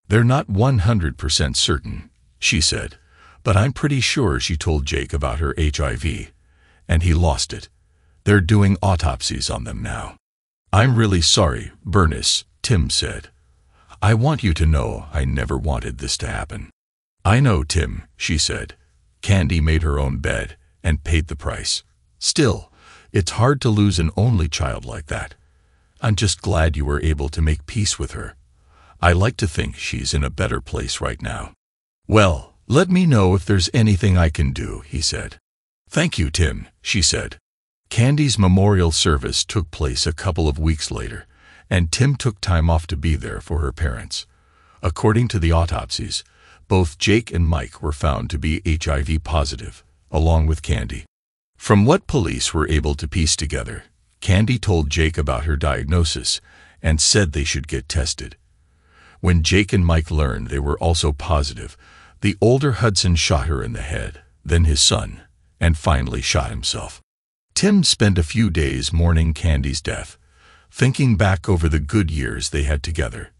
"They're not 100% certain," she said, "but I'm pretty sure she told Jake about her HIV, and he lost it. They're doing autopsies on them now." "I'm really sorry, Bernice," Tim said. "I want you to know I never wanted this to happen." "I know, Tim," she said. "Candy made her own bed and paid the price. Still, it's hard to lose an only child like that. I'm just glad you were able to make peace with her. I like to think she's in a better place right now." "Well, let me know if there's anything I can do," he said. "Thank you, Tim," she said. Candy's memorial service took place a couple of weeks later, and Tim took time off to be there for her parents. According to the autopsies, both Jake and Mike were found to be HIV positive, along with Candy. From what police were able to piece together, Candy told Jake about her diagnosis and said they should get tested. When Jake and Mike learned they were also positive, the older Hudson shot her in the head, then his son, and finally shot himself. Tim spent a few days mourning Candy's death, thinking back over the good years they had together.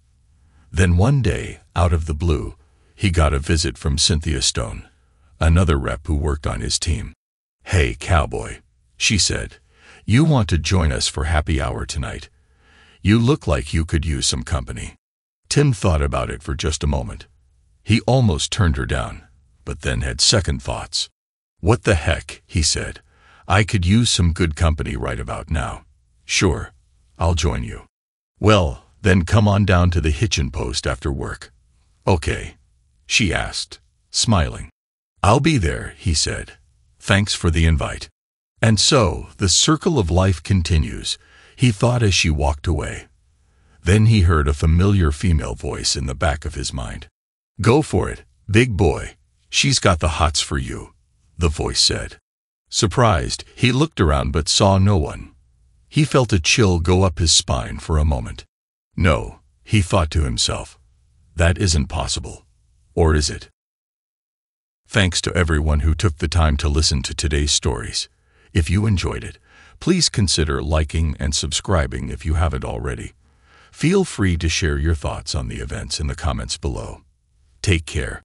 Then one day, out of the blue, he got a visit from Cynthia Stone, another rep who worked on his team. "Hey, cowboy," she said, "you want to join us for happy hour tonight? You look like you could use some company." Tim thought about it for just a moment. He almost turned her down, but then had second thoughts. "What the heck," he said. "I could use some good company right about now. Sure, I'll join you." "Well, then come on down to the hitchin' post after work." "Okay," she asked, smiling. "I'll be there," he said. "Thanks for the invite." And so, the circle of life continues, he thought as she walked away. Then he heard a familiar female voice in the back of his mind. "Go for it, big boy. She's got the hots for you," the voice said. Surprised, he looked around but saw no one. He felt a chill go up his spine for a moment. "No," he thought to himself. "That isn't possible. Or is it?" Thanks to everyone who took the time to listen to today's stories. If you enjoyed it, please consider liking and subscribing if you haven't already. Feel free to share your thoughts on the events in the comments below. Take care.